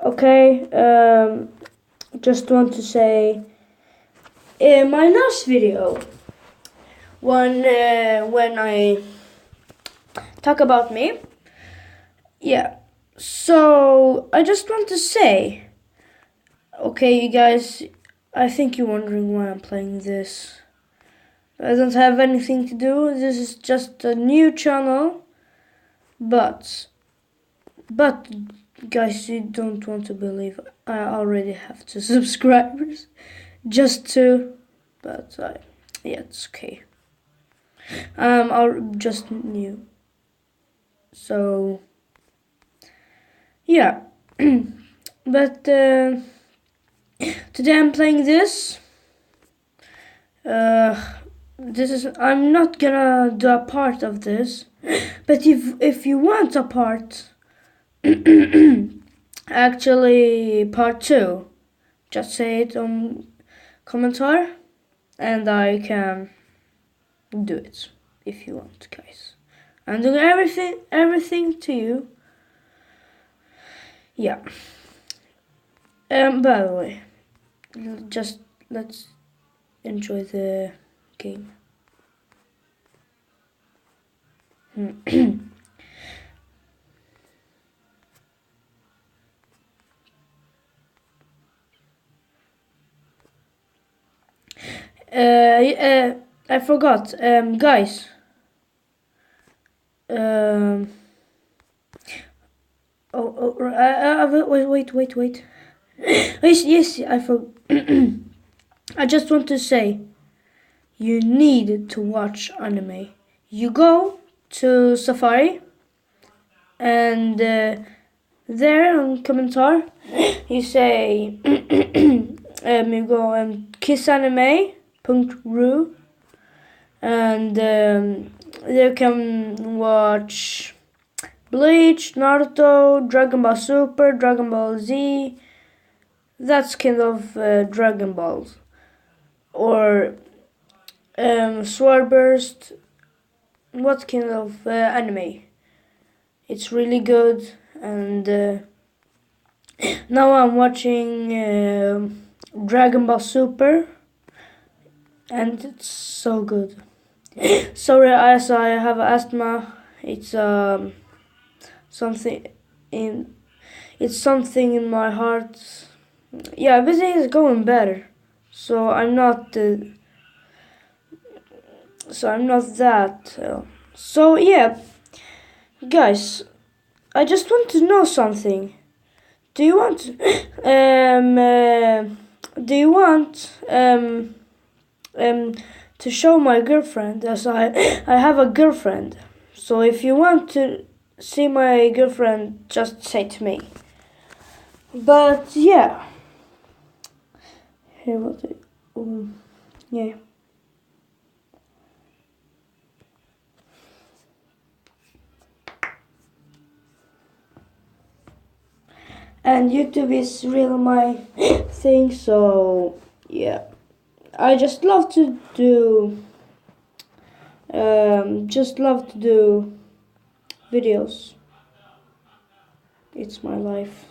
Okay, just want to say, in my last video, when I talk about me, yeah. So I just want to say, okay, you guys, I think you're wondering why I'm playing this. I don't have anything to do. This is just a new channel, but guys, you don't want to believe I already have 2 subscribers, just 2, but yeah, it's okay. I'm just new, so yeah. But today I'm playing this. This is, I'm not gonna do a part of this, but if you want a part, actually part 2, just say it on commentar, and I can do it if you want, guys. I'm doing everything to you. Yeah. By the way, just let's enjoy the game. I forgot, guys. Wait. Yes, I forgot. I just want to say, you need to watch anime. You go to Safari, and there on commentar, you say, you go kissanime.ru, and you can watch Bleach, Naruto, Dragon Ball Super, Dragon Ball Z. That's kind of Dragon Balls, or Swordburst. What kind of anime? It's really good, and now I'm watching Dragon Ball Super, and it's so good. Sorry, as I have asthma, it's something in my heart. Yeah, everything is going better, so I'm not that. So yeah, guys, I just want to know something. Do you want to show my girlfriend, as I have a girlfriend. So if you want to see my girlfriend, just say to me. But yeah. Here was it. Yeah. And YouTube is really my thing, so yeah. I just love to do videos. It's my life.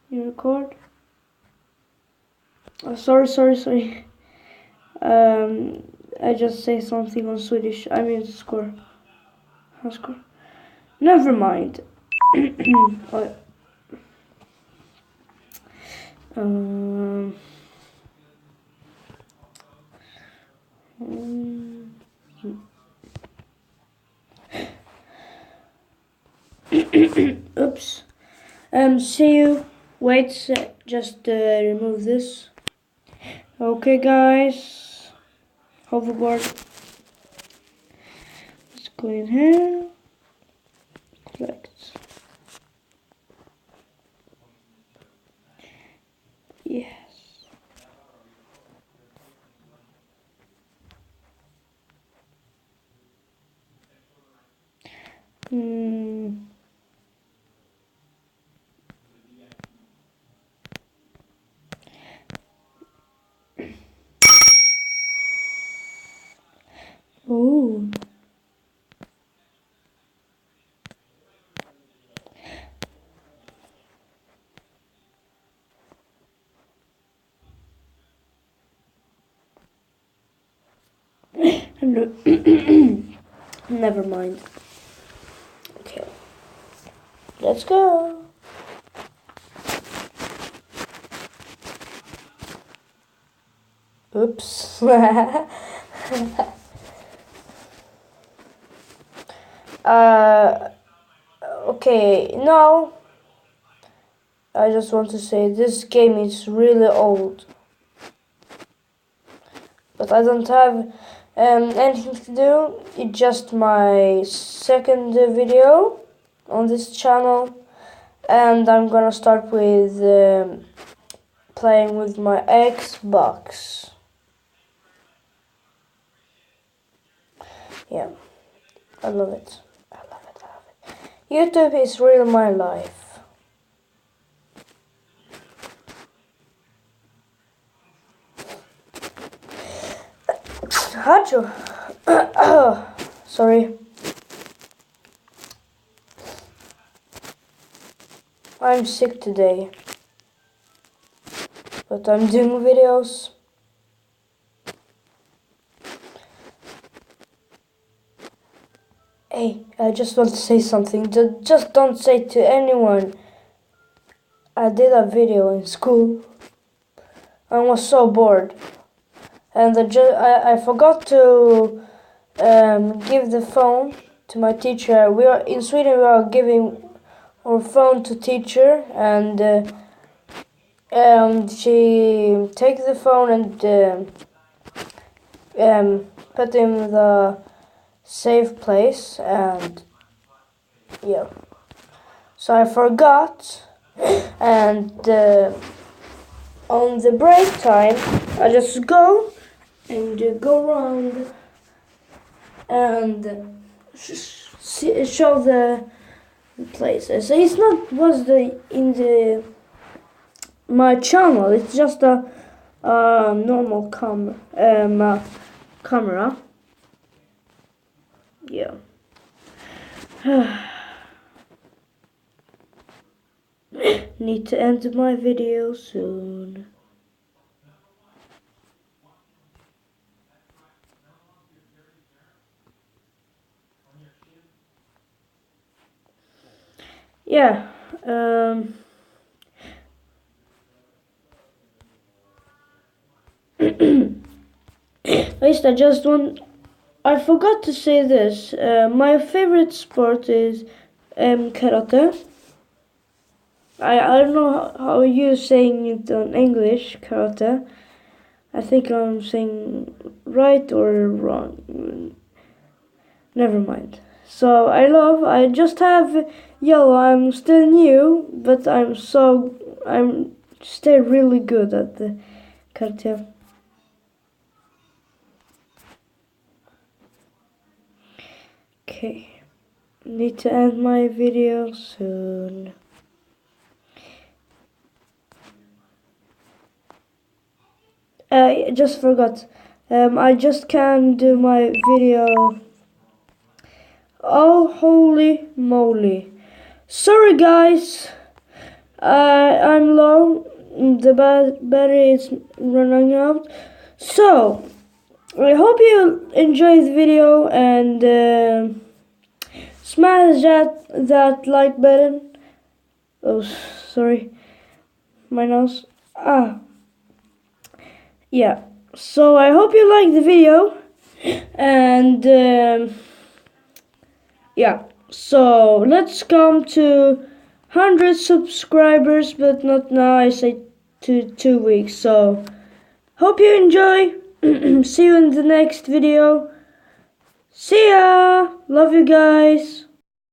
You record? Oh, sorry. I just say something on Swedish. I mean score. Score. Never mind. Oh. Oops. See you. Wait, just remove this. Okay, guys. Hoverboard. Let's go in here. Collect. Yes. No. Never mind. Okay. Let's go. Oops. Okay, now I just want to say this game is really old. But I don't have anything to do. It's just my second video on this channel. And I'm gonna start with playing with my Xbox. Yeah, I love it. I love it. I love it. YouTube is really my life. Hacho. Sorry. I'm sick today. But I'm doing videos. Hey, I just want to say something. Just don't say to anyone. I did a video in school. I was so bored. And I forgot to give the phone to my teacher. In Sweden we are giving our phone to teacher, and she takes the phone and put in the safe place, and yeah. So I forgot, and on the break time I just go and go around and show the places. So it's not in my channel. It's just a normal camera. Yeah. Need to end my video soon. Yeah. At least I forgot to say this. My favorite sport is karate. I don't know how you're saying it in English, karate. I think I'm saying right or wrong. Never mind. So I just have yellow. I'm still new, but I'm still really good at the karate. Okay, need to end my video soon. I just forgot. I just can't do my video. Oh, holy moly. Sorry guys. I'm low. The battery is running out. So, I hope you enjoyed the video and smash that like button. Oh, sorry. My nose. Yeah. So I hope you liked the video, and yeah. So let's come to 100 subscribers, but not now. I say 2 weeks. So hope you enjoy. See you in the next video. See ya. Love you guys.